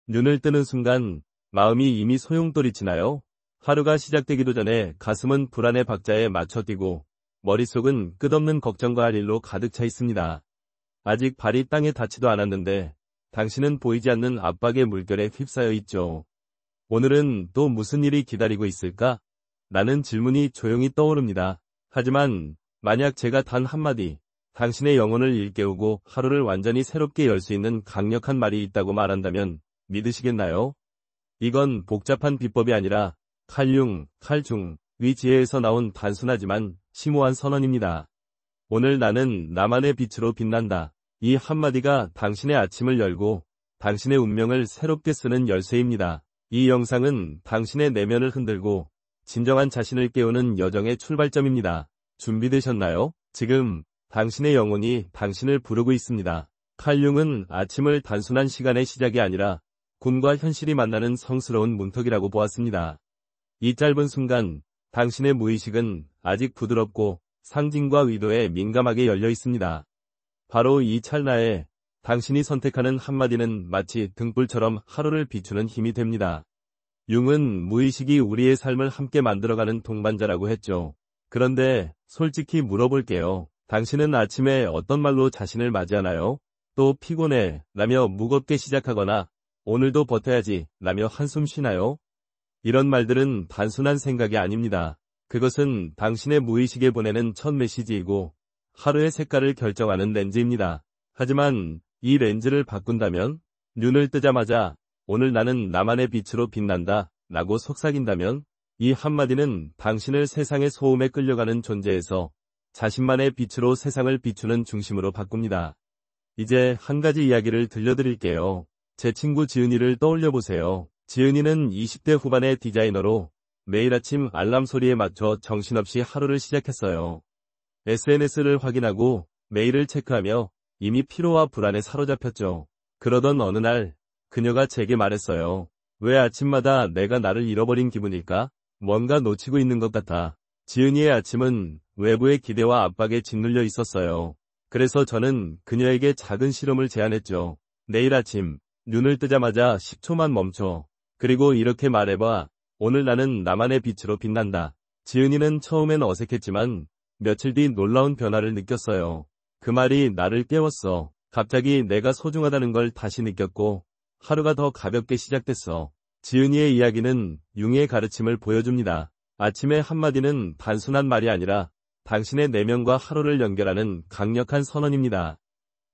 눈을 뜨는 순간 마음이 이미 소용돌이치나요? 하루가 시작되기도 전에 가슴은 불안의 박자에 맞춰 뛰고 머릿속은 끝없는 걱정과 할 일로 가득 차 있습니다. 아직 발이 땅에 닿지도 않았는데 당신은 보이지 않는 압박의 물결에 휩싸여 있죠. 오늘은 또 무슨 일이 기다리고 있을까? 라는 질문이 조용히 떠오릅니다. 하지만 만약 제가 단 한마디 당신의 영혼을 일깨우고 하루를 완전히 새롭게 열 수 있는 강력한 말이 있다고 말한다면 믿으시겠나요? 이건 복잡한 비법이 아니라 칼융, 칼중, 위지혜에서 나온 단순하지만 심오한 선언입니다. 오늘 나는 나만의 빛으로 빛난다. 이 한마디가 당신의 아침을 열고 당신의 운명을 새롭게 쓰는 열쇠입니다. 이 영상은 당신의 내면을 흔들고 진정한 자신을 깨우는 여정의 출발점입니다. 준비되셨나요? 지금 당신의 영혼이 당신을 부르고 있습니다. 칼융은 아침을 단순한 시간의 시작이 아니라 꿈과 현실이 만나는 성스러운 문턱이라고 보았습니다. 이 짧은 순간 당신의 무의식은 아직 부드럽고 상징과 의도에 민감하게 열려 있습니다. 바로 이 찰나에 당신이 선택하는 한마디는 마치 등불처럼 하루를 비추는 힘이 됩니다. 융은 무의식이 우리의 삶을 함께 만들어가는 동반자라고 했죠. 그런데 솔직히 물어볼게요. 당신은 아침에 어떤 말로 자신을 맞이하나요? 또 피곤해 라며 무겁게 시작하거나 오늘도 버텨야지 라며 한숨 쉬나요? 이런 말들은 단순한 생각이 아닙니다. 그것은 당신의 무의식에 보내는 첫 메시지이고 하루의 색깔을 결정하는 렌즈입니다. 하지만 이 렌즈를 바꾼다면, 눈을 뜨자마자 오늘 나는 나만의 빛으로 빛난다 라고 속삭인다면 이 한마디는 당신을 세상의 소음에 끌려가는 존재에서 자신만의 빛으로 세상을 비추는 중심으로 바꿉니다. 이제 한 가지 이야기를 들려드릴게요. 제 친구 지은이를 떠올려보세요. 지은이는 20대 후반의 디자이너로 매일 아침 알람 소리에 맞춰 정신없이 하루를 시작했어요. SNS를 확인하고 메일을 체크하며 이미 피로와 불안에 사로잡혔죠. 그러던 어느 날 그녀가 제게 말했어요. 왜 아침마다 내가 나를 잃어버린 기분일까? 뭔가 놓치고 있는 것 같아. 지은이의 아침은 외부의 기대와 압박에 짓눌려 있었어요. 그래서 저는 그녀에게 작은 실험을 제안했죠. 내일 아침 눈을 뜨자마자 10초만 멈춰. 그리고 이렇게 말해봐. 오늘 나는 나만의 빛으로 빛난다. 지은이는 처음엔 어색했지만 며칠 뒤 놀라운 변화를 느꼈어요. 그 말이 나를 깨웠어. 갑자기 내가 소중하다는 걸 다시 느꼈고 하루가 더 가볍게 시작됐어. 지은이의 이야기는 융의 가르침을 보여줍니다. 아침의 한마디는 단순한 말이 아니라 당신의 내면과 하루를 연결하는 강력한 선언입니다.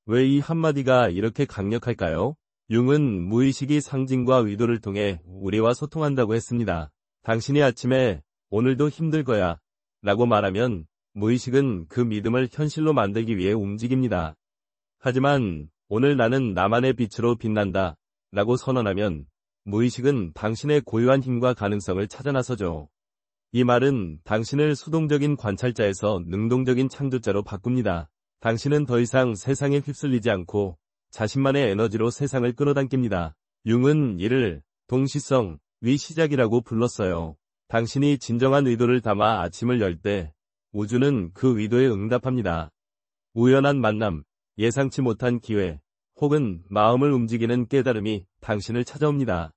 왜 이 한마디가 이렇게 강력할까요? 융은 무의식이 상징과 의도를 통해 우리와 소통한다고 했습니다. 당신이 아침에 오늘도 힘들 거야 라고 말하면 무의식은 그 믿음을 현실로 만들기 위해 움직입니다. 하지만 오늘 나는 나만의 빛으로 빛난다 라고 선언하면 무의식은 당신의 고유한 힘과 가능성을 찾아 나서죠. 이 말은 당신을 수동적인 관찰자에서 능동적인 창조자로 바꿉니다. 당신은 더 이상 세상에 휩쓸리지 않고 자신만의 에너지로 세상을 끌어당깁니다. 융은 이를 동시성, 위 시작이라고 불렀어요. 당신이 진정한 의도를 담아 아침을 열 때 우주는 그 의도에 응답합니다. 우연한 만남, 예상치 못한 기회, 혹은 마음을 움직이는 깨달음이 당신을 찾아옵니다.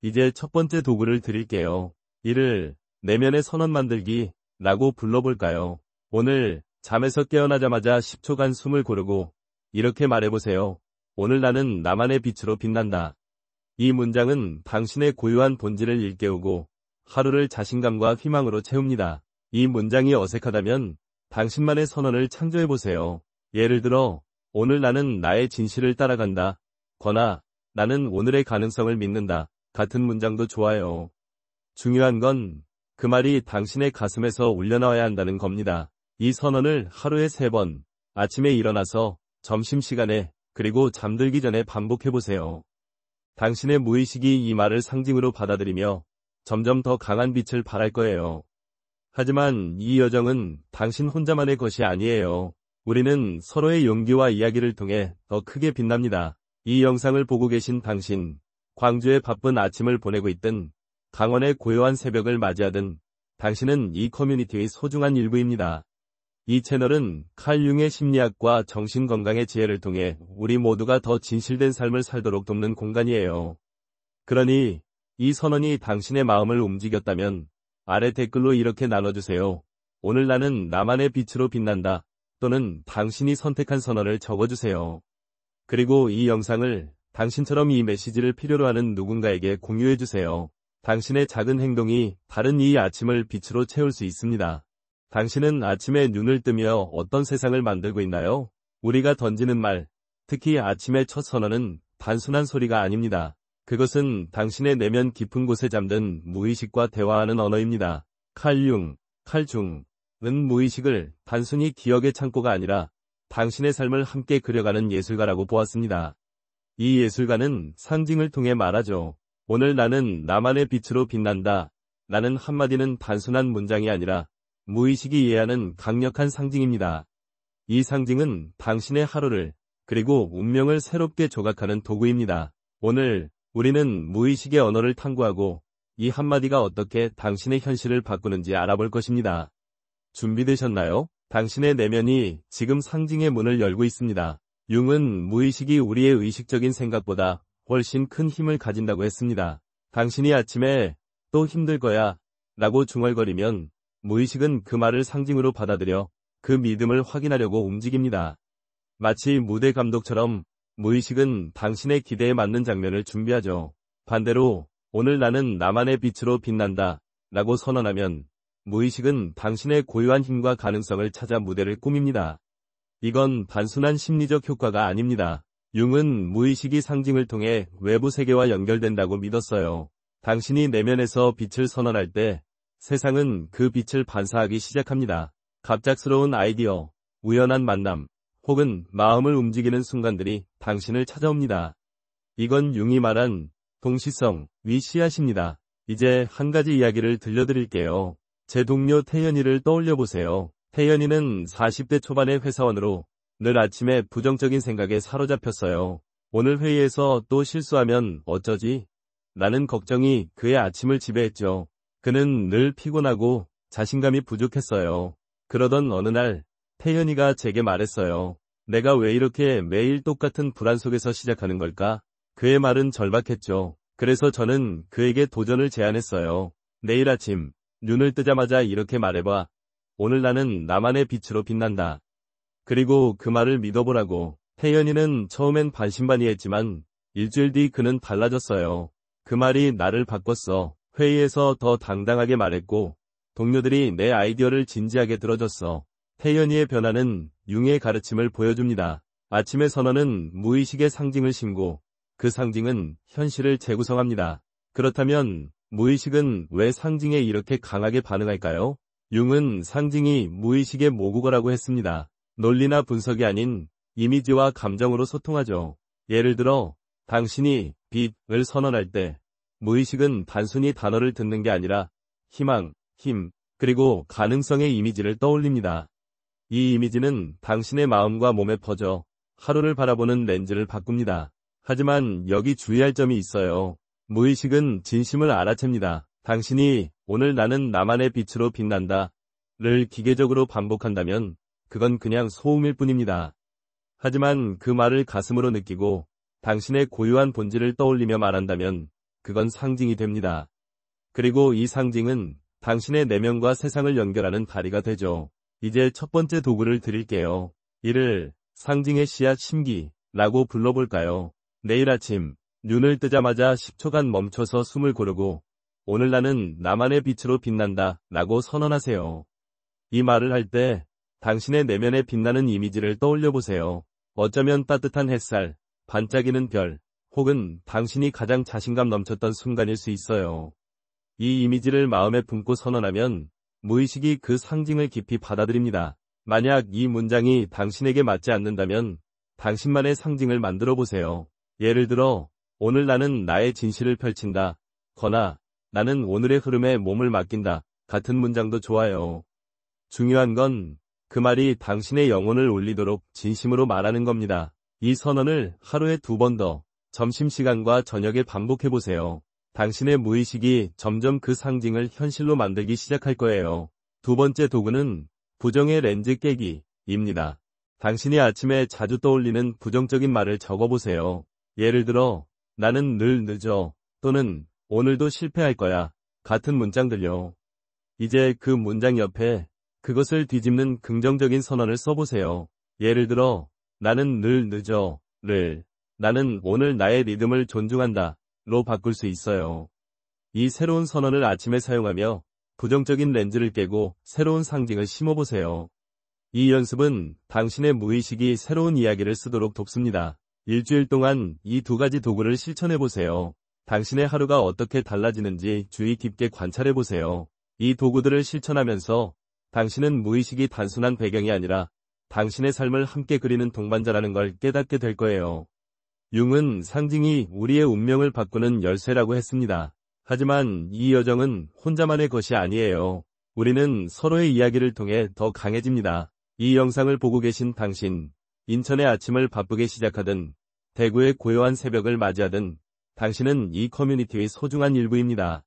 이제 첫 번째 도구를 드릴게요. 이를 내면의 선언 만들기 라고 불러볼까요? 오늘 잠에서 깨어나자마자 10초간 숨을 고르고 이렇게 말해보세요. 오늘 나는 나만의 빛으로 빛난다. 이 문장은 당신의 고유한 본질을 일깨우고 하루를 자신감과 희망으로 채웁니다. 이 문장이 어색하다면 당신만의 선언을 창조해보세요. 예를 들어, 오늘 나는 나의 진실을 따라간다. 거나, 나는 오늘의 가능성을 믿는다. 같은 문장도 좋아요. 중요한 건 그 말이 당신의 가슴에서 울려나와야 한다는 겁니다. 이 선언을 하루에 3번, 아침에 일어나서, 점심시간에, 그리고 잠들기 전에 반복해보세요. 당신의 무의식이 이 말을 상징으로 받아들이며 점점 더 강한 빛을 발할 거예요. 하지만 이 여정은 당신 혼자만의 것이 아니에요. 우리는 서로의 용기와 이야기를 통해 더 크게 빛납니다. 이 영상을 보고 계신 당신, 광주의 바쁜 아침을 보내고 있든 강원의 고요한 새벽을 맞이하든 당신은 이 커뮤니티의 소중한 일부입니다. 이 채널은 칼 융의 심리학과 정신건강의 지혜를 통해 우리 모두가 더 진실된 삶을 살도록 돕는 공간이에요. 그러니 이 선언이 당신의 마음을 움직였다면 아래 댓글로 이렇게 나눠주세요. 오늘 나는 나만의 빛으로 빛난다. 또는 당신이 선택한 선언을 적어주세요. 그리고 이 영상을 당신처럼 이 메시지를 필요로 하는 누군가에게 공유해주세요. 당신의 작은 행동이 다른 이 아침을 빛으로 채울 수 있습니다. 당신은 아침에 눈을 뜨며 어떤 세상을 만들고 있나요? 우리가 던지는 말, 특히 아침의 첫 선언은 단순한 소리가 아닙니다. 그것은 당신의 내면 깊은 곳에 잠든 무의식과 대화하는 언어입니다. 칼중은 무의식을 단순히 기억의 창고가 아니라 당신의 삶을 함께 그려가는 예술가라고 보았습니다. 이 예술가는 상징을 통해 말하죠. 오늘 나는 나만의 빛으로 빛난다. 라는 한마디는 단순한 문장이 아니라 무의식이 이해하는 강력한 상징입니다. 이 상징은 당신의 하루를 그리고 운명을 새롭게 조각하는 도구입니다. 오늘 우리는 무의식의 언어를 탐구하고 이 한마디가 어떻게 당신의 현실을 바꾸는지 알아볼 것입니다. 준비되셨나요? 당신의 내면이 지금 상징의 문을 열고 있습니다. 융은 무의식이 우리의 의식적인 생각보다 훨씬 큰 힘을 가진다고 했습니다. 당신이 아침에 또 힘들 거야 라고 중얼거리면 무의식은 그 말을 상징으로 받아들여 그 믿음을 확인하려고 움직입니다. 마치 무대 감독처럼 무의식은 당신의 기대에 맞는 장면을 준비하죠. 반대로 오늘 나는 나만의 빛으로 빛난다 라고 선언하면 무의식은 당신의 고유한 힘과 가능성을 찾아 무대를 꾸밉니다. 이건 단순한 심리적 효과가 아닙니다. 융은 무의식이 상징을 통해 외부 세계와 연결된다고 믿었어요. 당신이 내면에서 빛을 선언할 때 세상은 그 빛을 반사하기 시작합니다. 갑작스러운 아이디어, 우연한 만남, 혹은 마음을 움직이는 순간들이 당신을 찾아옵니다. 이건 융이 말한 동시성, 씨앗입니다. 이제 한 가지 이야기를 들려드릴게요. 제 동료 태연이를 떠올려보세요. 태연이는 40대 초반의 회사원으로 늘 아침에 부정적인 생각에 사로잡혔어요. 오늘 회의에서 또 실수하면 어쩌지? 라는 걱정이 그의 아침을 지배했죠. 그는 늘 피곤하고 자신감이 부족했어요. 그러던 어느 날 태연이가 제게 말했어요. 내가 왜 이렇게 매일 똑같은 불안 속에서 시작하는 걸까? 그의 말은 절박했죠. 그래서 저는 그에게 도전을 제안했어요. 내일 아침 눈을 뜨자마자 이렇게 말해봐. 오늘 나는 나만의 빛으로 빛난다. 그리고 그 말을 믿어보라고. 태연이는 처음엔 반신반의했지만 일주일 뒤 그는 달라졌어요. 그 말이 나를 바꿨어. 회의에서 더 당당하게 말했고 동료들이 내 아이디어를 진지하게 들어줬어. 태연이의 변화는 융의 가르침을 보여줍니다. 아침의 선언은 무의식의 상징을 심고 그 상징은 현실을 재구성합니다. 그렇다면 무의식은 왜 상징에 이렇게 강하게 반응할까요? 융은 상징이 무의식의 모국어라고 했습니다. 논리나 분석이 아닌 이미지와 감정으로 소통하죠. 예를 들어 당신이 빛을 선언할 때 무의식은 단순히 단어를 듣는 게 아니라 희망, 힘, 그리고 가능성의 이미지를 떠올립니다. 이 이미지는 당신의 마음과 몸에 퍼져 하루를 바라보는 렌즈를 바꿉니다. 하지만 여기 주의할 점이 있어요. 무의식은 진심을 알아챕니다. 당신이 오늘 나는 나만의 빛으로 빛난다 를 기계적으로 반복한다면 그건 그냥 소음일 뿐입니다. 하지만 그 말을 가슴으로 느끼고 당신의 고유한 본질을 떠올리며 말한다면 그건 상징이 됩니다. 그리고 이 상징은 당신의 내면과 세상을 연결하는 다리가 되죠. 이제 첫 번째 도구를 드릴게요. 이를 상징의 씨앗 심기라고 불러볼까요? 내일 아침 눈을 뜨자마자 10초간 멈춰서 숨을 고르고 오늘 나는 나만의 빛으로 빛난다 라고 선언하세요. 이 말을 할 때 당신의 내면에 빛나는 이미지를 떠올려보세요. 어쩌면 따뜻한 햇살, 반짝이는 별, 혹은 당신이 가장 자신감 넘쳤던 순간일 수 있어요. 이 이미지를 마음에 품고 선언하면 무의식이 그 상징을 깊이 받아들입니다. 만약 이 문장이 당신에게 맞지 않는다면 당신만의 상징을 만들어 보세요. 예를 들어 오늘 나는 나의 진실을 펼친다. 거나 나는 오늘의 흐름에 몸을 맡긴다. 같은 문장도 좋아요. 중요한 건 그 말이 당신의 영혼을 울리도록 진심으로 말하는 겁니다. 이 선언을 하루에 2번 더 점심시간과 저녁에 반복해보세요. 당신의 무의식이 점점 그 상징을 현실로 만들기 시작할 거예요. 두 번째 도구는 부정의 렌즈 깨기입니다. 당신이 아침에 자주 떠올리는 부정적인 말을 적어보세요. 예를 들어 나는 늘 늦어, 또는 오늘도 실패할 거야 같은 문장들요. 이제 그 문장 옆에 그것을 뒤집는 긍정적인 선언을 써보세요. 예를 들어 나는 늘 늦어를 나는 오늘 나의 리듬을 존중한다 로 바꿀 수 있어요. 이 새로운 선언을 아침에 사용하며 부정적인 렌즈를 깨고 새로운 상징을 심어보세요. 이 연습은 당신의 무의식이 새로운 이야기를 쓰도록 돕습니다. 일주일 동안 이 두 가지 도구를 실천해보세요. 당신의 하루가 어떻게 달라지는지 주의 깊게 관찰해보세요. 이 도구들을 실천하면서 당신은 무의식이 단순한 배경이 아니라 당신의 삶을 함께 그리는 동반자라는 걸 깨닫게 될 거예요. 융은 상징이 우리의 운명을 바꾸는 열쇠라고 했습니다. 하지만 이 여정은 혼자만의 것이 아니에요. 우리는 서로의 이야기를 통해 더 강해집니다. 이 영상을 보고 계신 당신, 인천의 아침을 바쁘게 시작하든 대구의 고요한 새벽을 맞이하든 당신은 이 커뮤니티의 소중한 일부입니다.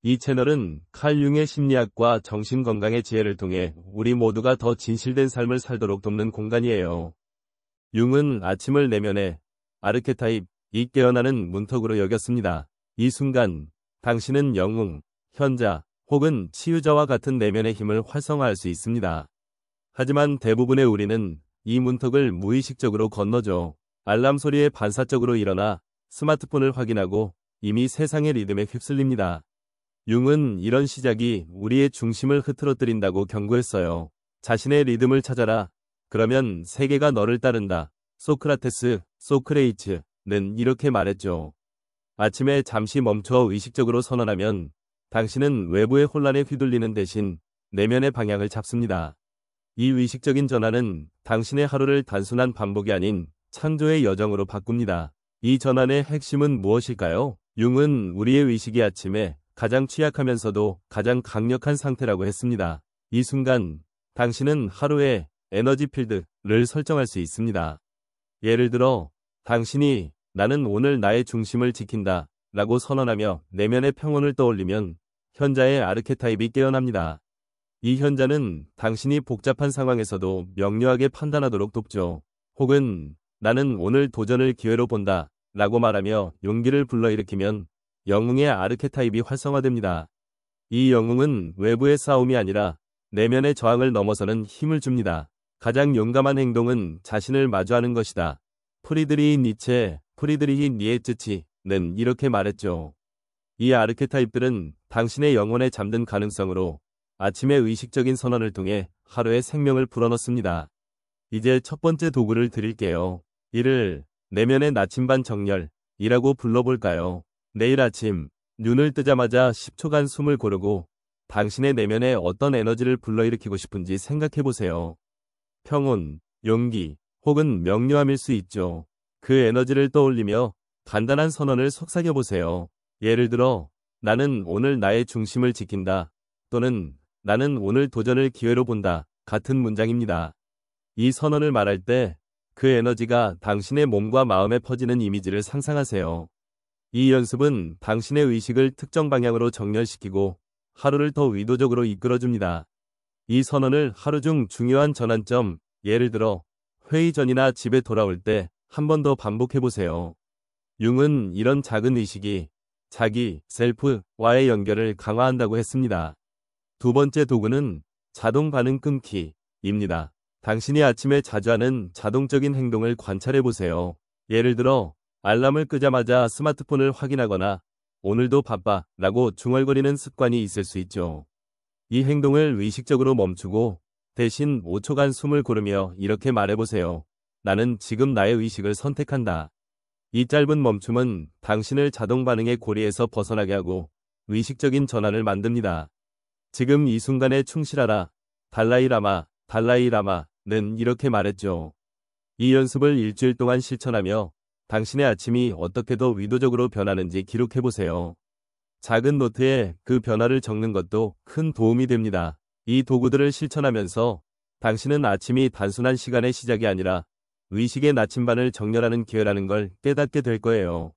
이 채널은 칼 융의 심리학과 정신건강의 지혜를 통해 우리 모두가 더 진실된 삶을 살도록 돕는 공간이에요. 융은 아침을 내면의 아르케타입, 이 깨어나는 문턱으로 여겼습니다. 이 순간 당신은 영웅, 현자, 혹은 치유자와 같은 내면의 힘을 활성화할 수 있습니다. 하지만 대부분의 우리는 이 문턱을 무의식적으로 건너죠. 알람 소리에 반사적으로 일어나 스마트폰을 확인하고 이미 세상의 리듬에 휩쓸립니다. 융은 이런 시작이 우리의 중심을 흐트러뜨린다고 경고했어요. 자신의 리듬을 찾아라. 그러면 세계가 너를 따른다. 소크라테스, 소크레이츠는 이렇게 말했죠. 아침에 잠시 멈춰 의식적으로 선언하면 당신은 외부의 혼란에 휘둘리는 대신 내면의 방향을 잡습니다. 이 의식적인 전환은 당신의 하루를 단순한 반복이 아닌 창조의 여정으로 바꿉니다. 이 전환의 핵심은 무엇일까요? 융은 우리의 의식이 아침에 가장 취약하면서도 가장 강력한 상태라고 했습니다. 이 순간 당신은 하루의 에너지 필드를 설정할 수 있습니다. 예를 들어 당신이 나는 오늘 나의 중심을 지킨다 라고 선언하며 내면의 평온을 떠올리면 현자의 아르케타입이 깨어납니다. 이 현자는 당신이 복잡한 상황에서도 명료하게 판단하도록 돕죠. 혹은 나는 오늘 도전을 기회로 본다 라고 말하며 용기를 불러일으키면 영웅의 아르케타입이 활성화됩니다. 이 영웅은 외부의 싸움이 아니라 내면의 저항을 넘어서는 힘을 줍니다. 가장 용감한 행동은 자신을 마주하는 것이다. 프리드리히 니에츠치는 이렇게 말했죠. 이 아르케타입들은 당신의 영혼에 잠든 가능성으로 아침의 의식적인 선언을 통해 하루의 생명을 불어넣습니다. 이제 첫 번째 도구를 드릴게요. 이를 내면의 나침반 정렬이라고 불러볼까요? 내일 아침 눈을 뜨자마자 10초간 숨을 고르고 당신의 내면에 어떤 에너지를 불러일으키고 싶은지 생각해보세요. 평온, 용기, 혹은 명료함일 수 있죠. 그 에너지를 떠올리며 간단한 선언을 속삭여보세요. 예를 들어 나는 오늘 나의 중심을 지킨다 또는 나는 오늘 도전을 기회로 본다 같은 문장입니다. 이 선언을 말할 때 그 에너지가 당신의 몸과 마음에 퍼지는 이미지를 상상하세요. 이 연습은 당신의 의식을 특정 방향으로 정렬시키고 하루를 더 의도적으로 이끌어줍니다. 이 선언을 하루 중 중요한 전환점, 예를 들어 회의 전이나 집에 돌아올 때 한 번 더 반복해보세요. 융은 이런 작은 의식이 자기, 셀프와의 연결을 강화한다고 했습니다. 두 번째 도구는 자동 반응 끊기입니다. 당신이 아침에 자주 하는 자동적인 행동을 관찰해보세요. 예를 들어 알람을 끄자마자 스마트폰을 확인하거나 오늘도 바빠 라고 중얼거리는 습관이 있을 수 있죠. 이 행동을 의식적으로 멈추고 대신 5초간 숨을 고르며 이렇게 말해보세요. 나는 지금 나의 의식을 선택한다. 이 짧은 멈춤은 당신을 자동 반응의 고리에서 벗어나게 하고 의식적인 전환을 만듭니다. 지금 이 순간에 충실하라. 달라이라마는 이렇게 말했죠. 이 연습을 일주일 동안 실천하며 당신의 아침이 어떻게 더 의도적으로 변하는지 기록해보세요. 작은 노트에 그 변화를 적는 것도 큰 도움이 됩니다. 이 도구들을 실천하면서 당신은 아침이 단순한 시간의 시작이 아니라 의식의 나침반을 정렬하는 기회라는 걸 깨닫게 될 거예요.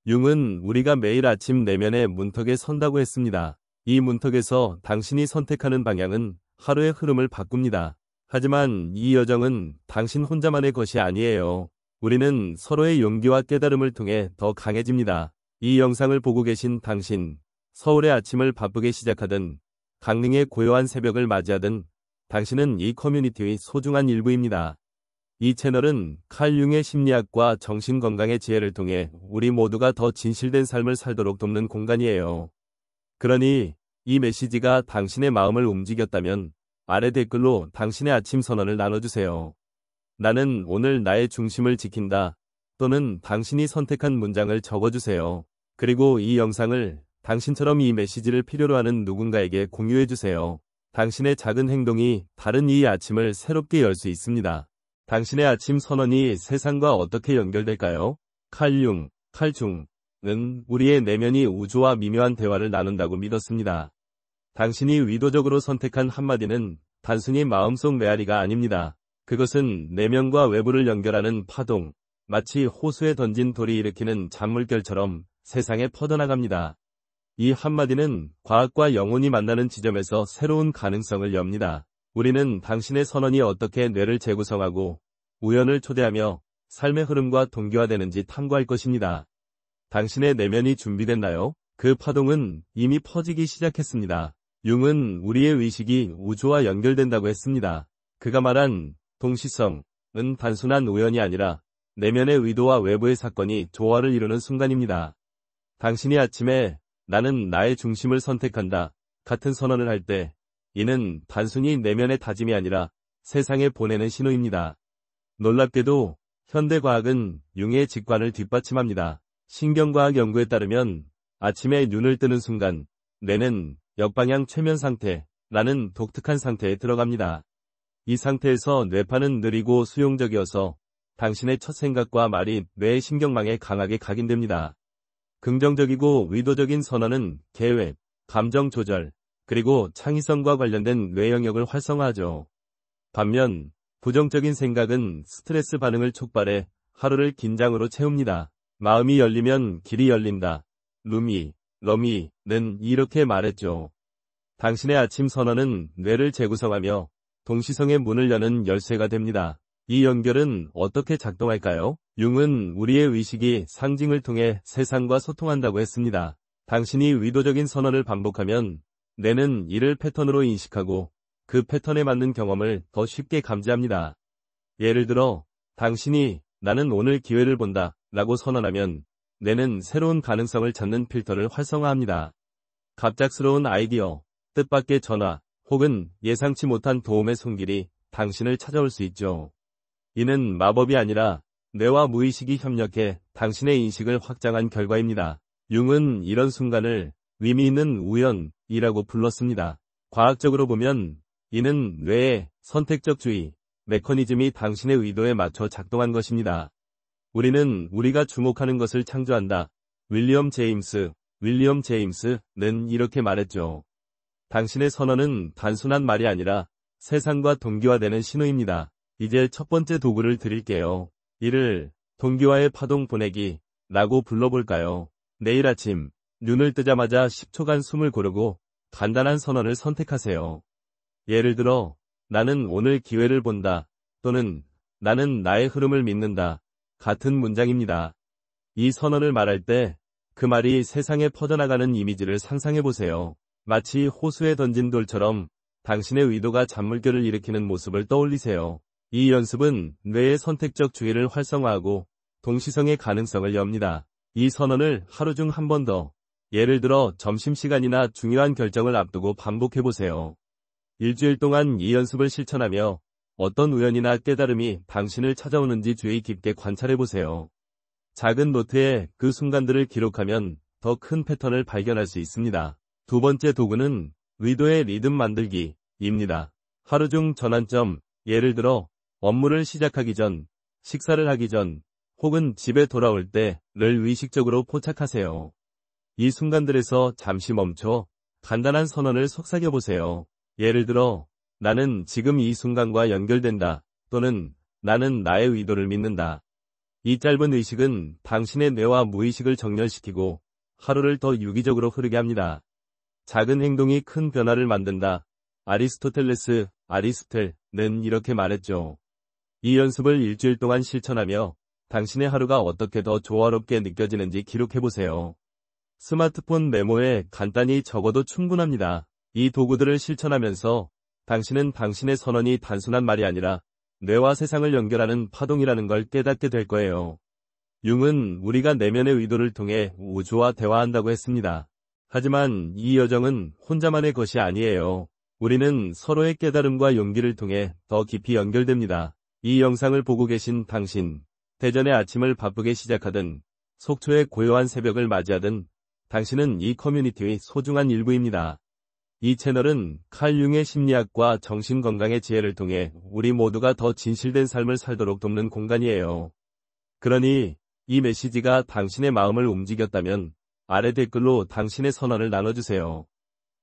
융은 우리가 매일 아침 내면의 문턱에 선다고 했습니다. 이 문턱에서 당신이 선택하는 방향은 하루의 흐름을 바꿉니다. 하지만 이 여정은 당신 혼자만의 것이 아니에요. 우리는 서로의 용기와 깨달음을 통해 더 강해집니다. 이 영상을 보고 계신 당신, 서울의 아침을 바쁘게 시작하든 강릉의 고요한 새벽을 맞이하든 당신은 이 커뮤니티의 소중한 일부입니다. 이 채널은 칼 융의 심리학과 정신건강의 지혜를 통해 우리 모두가 더 진실된 삶을 살도록 돕는 공간이에요. 그러니 이 메시지가 당신의 마음을 움직였다면 아래 댓글로 당신의 아침 선언을 나눠주세요. 나는 오늘 나의 중심을 지킨다. 또는 당신이 선택한 문장을 적어주세요. 그리고 이 영상을 당신처럼 이 메시지를 필요로 하는 누군가에게 공유해주세요. 당신의 작은 행동이 다른 이 아침을 새롭게 열 수 있습니다. 당신의 아침 선언이 세상과 어떻게 연결될까요? 칼융, 칼중은 우리의 내면이 우주와 미묘한 대화를 나눈다고 믿었습니다. 당신이 의도적으로 선택한 한마디는 단순히 마음속 메아리가 아닙니다. 그것은 내면과 외부를 연결하는 파동, 마치 호수에 던진 돌이 일으키는 잔물결처럼 세상에 퍼져나갑니다. 이 한마디는 과학과 영혼이 만나는 지점에서 새로운 가능성을 엽니다. 우리는 당신의 선언이 어떻게 뇌를 재구성하고 우연을 초대하며 삶의 흐름과 동기화되는지 탐구할 것입니다. 당신의 내면이 준비됐나요? 그 파동은 이미 퍼지기 시작했습니다. 융은 우리의 의식이 우주와 연결된다고 했습니다. 그가 말한 동시성은 단순한 우연이 아니라 내면의 의도와 외부의 사건이 조화를 이루는 순간입니다. 당신이 아침에 나는 나의 중심을 선택한다 같은 선언을 할 때 이는 단순히 내면의 다짐이 아니라 세상에 보내는 신호입니다. 놀랍게도 현대과학은 융의 직관을 뒷받침합니다. 신경과학 연구에 따르면 아침에 눈을 뜨는 순간 뇌는 역방향 최면 상태라는 독특한 상태에 들어갑니다. 이 상태에서 뇌파는 느리고 수용적이어서 당신의 첫 생각과 말이 뇌의 신경망에 강하게 각인됩니다. 긍정적이고 의도적인 선언은 계획, 감정 조절, 그리고 창의성과 관련된 뇌 영역을 활성화하죠. 반면 부정적인 생각은 스트레스 반응을 촉발해 하루를 긴장으로 채웁니다. 마음이 열리면 길이 열린다. 러미는 이렇게 말했죠. 당신의 아침 선언은 뇌를 재구성하며 동시성의 문을 여는 열쇠가 됩니다. 이 연결은 어떻게 작동할까요? 융은 우리의 의식이 상징을 통해 세상과 소통한다고 했습니다. 당신이 의도적인 선언을 반복하면 뇌는 이를 패턴으로 인식하고 그 패턴에 맞는 경험을 더 쉽게 감지합니다. 예를 들어 당신이 나는 오늘 기회를 본다 라고 선언하면 뇌는 새로운 가능성을 찾는 필터를 활성화합니다. 갑작스러운 아이디어, 뜻밖의 전화, 혹은 예상치 못한 도움의 손길이 당신을 찾아올 수 있죠. 이는 마법이 아니라 뇌와 무의식이 협력해 당신의 인식을 확장한 결과입니다. 융은 이런 순간을 의미 있는 우연이라고 불렀습니다. 과학적으로 보면 이는 뇌의 선택적 주의 메커니즘이 당신의 의도에 맞춰 작동한 것입니다. 우리는 우리가 주목하는 것을 창조한다. 윌리엄 제임스는 이렇게 말했죠. 당신의 선언은 단순한 말이 아니라 세상과 동기화되는 신호입니다. 이제 첫 번째 도구를 드릴게요. 이를 동기화의 파동 보내기라고 불러볼까요? 내일 아침 눈을 뜨자마자 10초간 숨을 고르고 간단한 선언을 선택하세요. 예를 들어 나는 오늘 기회를 본다 또는 나는 나의 흐름을 믿는다 같은 문장입니다. 이 선언을 말할 때 그 말이 세상에 퍼져나가는 이미지를 상상해보세요. 마치 호수에 던진 돌처럼 당신의 의도가 잔물결을 일으키는 모습을 떠올리세요. 이 연습은 뇌의 선택적 주의를 활성화하고 동시성의 가능성을 엽니다. 이 선언을 하루 중 한 번 더, 예를 들어 점심시간이나 중요한 결정을 앞두고 반복해보세요. 일주일 동안 이 연습을 실천하며 어떤 우연이나 깨달음이 당신을 찾아오는지 주의 깊게 관찰해보세요. 작은 노트에 그 순간들을 기록하면 더 큰 패턴을 발견할 수 있습니다. 두 번째 도구는 의도의 리듬 만들기입니다. 하루 중 전환점, 예를 들어 업무를 시작하기 전, 식사를 하기 전, 혹은 집에 돌아올 때를 의식적으로 포착하세요. 이 순간들에서 잠시 멈춰 간단한 선언을 속삭여보세요. 예를 들어 나는 지금 이 순간과 연결된다 또는 나는 나의 의도를 믿는다. 이 짧은 의식은 당신의 뇌와 무의식을 정렬시키고 하루를 더 유기적으로 흐르게 합니다. 작은 행동이 큰 변화를 만든다. 아리스토텔레스는 이렇게 말했죠. 이 연습을 일주일 동안 실천하며 당신의 하루가 어떻게 더 조화롭게 느껴지는지 기록해보세요. 스마트폰 메모에 간단히 적어도 충분합니다. 이 도구들을 실천하면서 당신은 당신의 선언이 단순한 말이 아니라 뇌와 세상을 연결하는 파동이라는 걸 깨닫게 될 거예요. 융은 우리가 내면의 의도를 통해 우주와 대화한다고 했습니다. 하지만 이 여정은 혼자만의 것이 아니에요. 우리는 서로의 깨달음과 용기를 통해 더 깊이 연결됩니다. 이 영상을 보고 계신 당신, 대전의 아침을 바쁘게 시작하든 속초의 고요한 새벽을 맞이하든 당신은 이 커뮤니티의 소중한 일부입니다. 이 채널은 칼 융의 심리학과 정신건강의 지혜를 통해 우리 모두가 더 진실된 삶을 살도록 돕는 공간이에요. 그러니 이 메시지가 당신의 마음을 움직였다면 아래 댓글로 당신의 선언을 나눠주세요.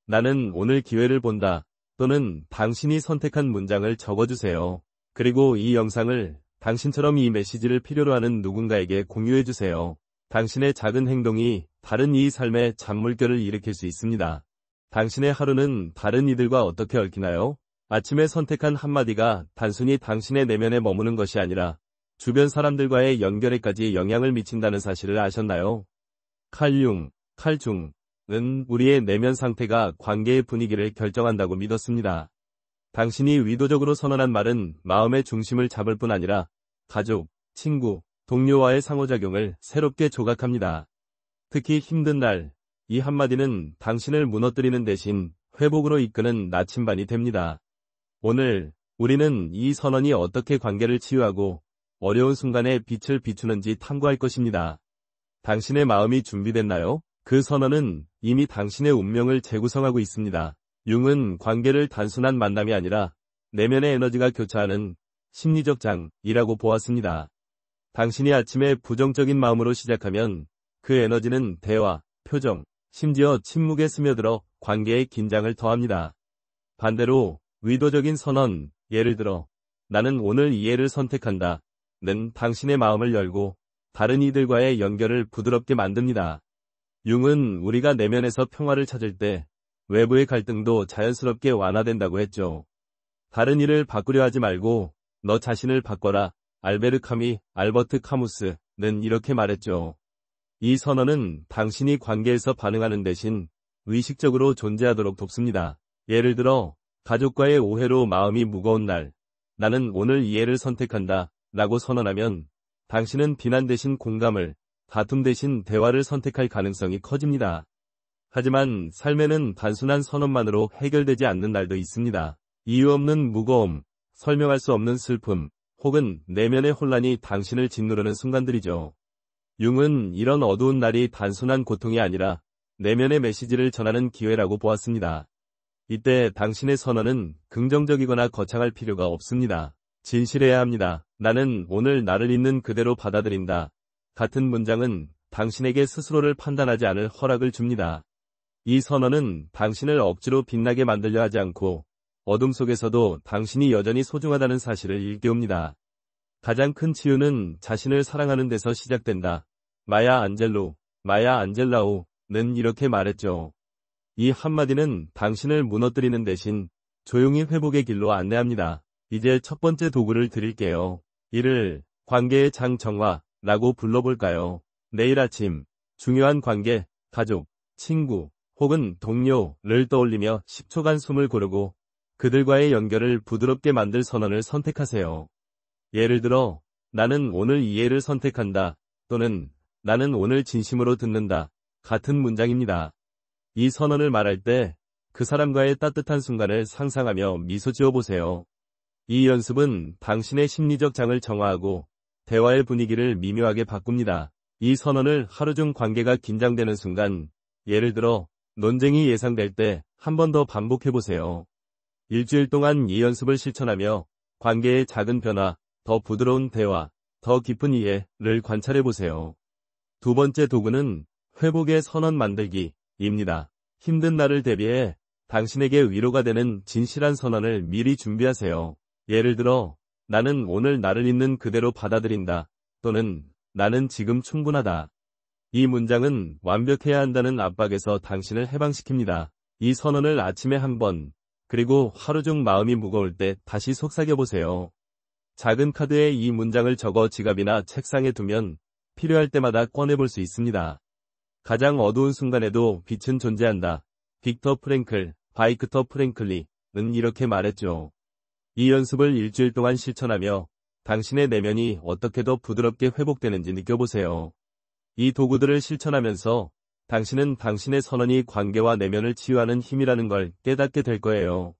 나는 오늘 기회를 본다 또는 당신이 선택한 문장을 적어주세요. 그리고 이 영상을 당신처럼 이 메시지를 필요로 하는 누군가에게 공유해주세요. 당신의 작은 행동이 다른 이의 삶에 잔물결을 일으킬 수 있습니다. 당신의 하루는 다른 이들과 어떻게 얽히나요? 아침에 선택한 한마디가 단순히 당신의 내면에 머무는 것이 아니라 주변 사람들과의 연결에까지 영향을 미친다는 사실을 아셨나요? 칼 융, 칼중은 우리의 내면 상태가 관계의 분위기를 결정한다고 믿었습니다. 당신이 의도적으로 선언한 말은 마음의 중심을 잡을 뿐 아니라 가족, 친구, 동료와의 상호작용을 새롭게 조각합니다. 특히 힘든 날, 이 한마디는 당신을 무너뜨리는 대신 회복으로 이끄는 나침반이 됩니다. 오늘 우리는 이 선언이 어떻게 관계를 치유하고 어려운 순간에 빛을 비추는지 탐구할 것입니다. 당신의 마음이 준비됐나요? 그 선언은 이미 당신의 운명을 재구성하고 있습니다. 융은 관계를 단순한 만남이 아니라 내면의 에너지가 교차하는 심리적 장이라고 보았습니다. 당신이 아침에 부정적인 마음으로 시작하면 그 에너지는 대화, 표정, 심지어 침묵에 스며들어 관계의 긴장을 더합니다. 반대로 의도적인 선언, 예를 들어 나는 오늘 이해를 선택한다 는 당신의 마음을 열고 다른 이들과의 연결을 부드럽게 만듭니다. 융은 우리가 내면에서 평화를 찾을 때 외부의 갈등도 자연스럽게 완화된다고 했죠. 다른 일을 바꾸려 하지 말고 너 자신을 바꿔라. 알버트 카무스는 이렇게 말했죠. 이 선언은 당신이 관계에서 반응하는 대신 의식적으로 존재하도록 돕습니다. 예를 들어 가족과의 오해로 마음이 무거운 날, 나는 오늘 이해를 선택한다 라고 선언하면 당신은 비난 대신 공감을, 다툼 대신 대화를 선택할 가능성이 커집니다. 하지만 삶에는 단순한 선언만으로 해결되지 않는 날도 있습니다. 이유 없는 무거움, 설명할 수 없는 슬픔, 혹은 내면의 혼란이 당신을 짓누르는 순간들이죠. 융은 이런 어두운 날이 단순한 고통이 아니라 내면의 메시지를 전하는 기회라고 보았습니다. 이때 당신의 선언은 긍정적이거나 거창할 필요가 없습니다. 진실해야 합니다. 나는 오늘 나를 있는 그대로 받아들인다. 같은 문장은 당신에게 스스로를 판단하지 않을 허락을 줍니다. 이 선언은 당신을 억지로 빛나게 만들려 하지 않고 어둠 속에서도 당신이 여전히 소중하다는 사실을 일깨웁니다. 가장 큰 치유는 자신을 사랑하는 데서 시작된다. 마야 안젤라우는 이렇게 말했죠. 이 한마디는 당신을 무너뜨리는 대신 조용히 회복의 길로 안내합니다. 이제 첫 번째 도구를 드릴게요. 이를 관계의 장 정화라고 불러볼까요? 내일 아침 중요한 관계, 가족, 친구 혹은 동료를 떠올리며 10초간 숨을 고르고 그들과의 연결을 부드럽게 만들 선언을 선택하세요. 예를 들어 나는 오늘 이해를 선택한다 또는 나는 오늘 진심으로 듣는다 같은 문장입니다. 이 선언을 말할 때 그 사람과의 따뜻한 순간을 상상하며 미소 지어보세요. 이 연습은 당신의 심리적 장을 정화하고 대화의 분위기를 미묘하게 바꿉니다. 이 선언을 하루 중 관계가 긴장되는 순간, 예를 들어 논쟁이 예상될 때 한 번 더 반복해보세요. 일주일 동안 이 연습을 실천하며 관계의 작은 변화, 더 부드러운 대화, 더 깊은 이해를 관찰해보세요. 두 번째 도구는 회복의 선언 만들기입니다. 힘든 날을 대비해 당신에게 위로가 되는 진실한 선언을 미리 준비하세요. 예를 들어 나는 오늘 나를 있는 그대로 받아들인다 또는 나는 지금 충분하다. 이 문장은 완벽해야 한다는 압박에서 당신을 해방시킵니다. 이 선언을 아침에 한 번, 그리고 하루 중 마음이 무거울 때 다시 속삭여보세요. 작은 카드에 이 문장을 적어 지갑이나 책상에 두면 필요할 때마다 꺼내볼 수 있습니다. 가장 어두운 순간에도 빛은 존재한다. 빅터 프랭클, 바이크터 프랭클리는 이렇게 말했죠. 이 연습을 일주일 동안 실천하며 당신의 내면이 어떻게 더 부드럽게 회복되는지 느껴보세요. 이 도구들을 실천하면서 당신은 당신의 선언이 관계와 내면을 치유하는 힘이라는 걸 깨닫게 될 거예요.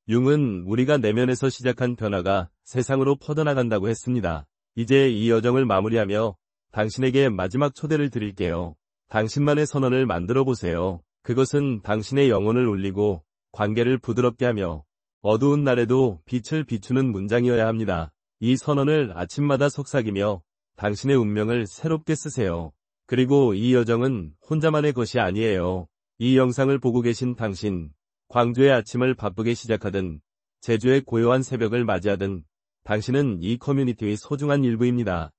융은 우리가 내면에서 시작한 변화가 세상으로 퍼져나간다고 했습니다. 이제 이 여정을 마무리하며 당신에게 마지막 초대를 드릴게요. 당신만의 선언을 만들어 보세요. 그것은 당신의 영혼을 울리고 관계를 부드럽게 하며 어두운 날에도 빛을 비추는 문장이어야 합니다. 이 선언을 아침마다 속삭이며 당신의 운명을 새롭게 쓰세요. 그리고 이 여정은 혼자만의 것이 아니에요. 이 영상을 보고 계신 당신, 광주의 아침을 바쁘게 시작하든 제주의 고요한 새벽을 맞이하든 당신은 이 커뮤니티의 소중한 일부입니다.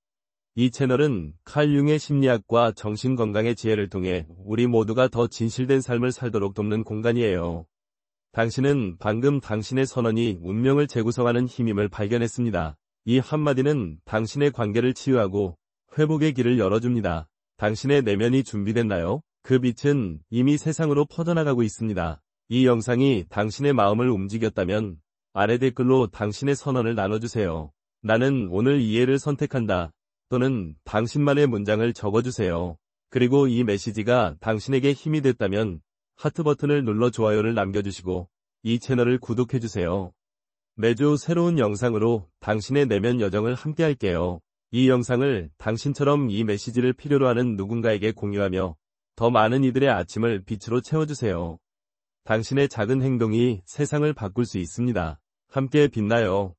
이 채널은 칼 융의 심리학과 정신건강의 지혜를 통해 우리 모두가 더 진실된 삶을 살도록 돕는 공간이에요. 당신은 방금 당신의 선언이 운명을 재구성하는 힘임을 발견했습니다. 이 한마디는 당신의 관계를 치유하고 회복의 길을 열어줍니다. 당신의 내면이 준비됐나요? 그 빛은 이미 세상으로 퍼져나가고 있습니다. 이 영상이 당신의 마음을 움직였다면 아래 댓글로 당신의 선언을 나눠주세요. 나는 오늘 이해를 선택한다. 또는 당신만의 문장을 적어주세요. 그리고 이 메시지가 당신에게 힘이 됐다면 하트 버튼을 눌러 좋아요를 남겨주시고 이 채널을 구독해주세요. 매주 새로운 영상으로 당신의 내면 여정을 함께 할게요. 이 영상을 당신처럼 이 메시지를 필요로 하는 누군가에게 공유하며 더 많은 이들의 아침을 빛으로 채워주세요. 당신의 작은 행동이 세상을 바꿀 수 있습니다. 함께 빛나요.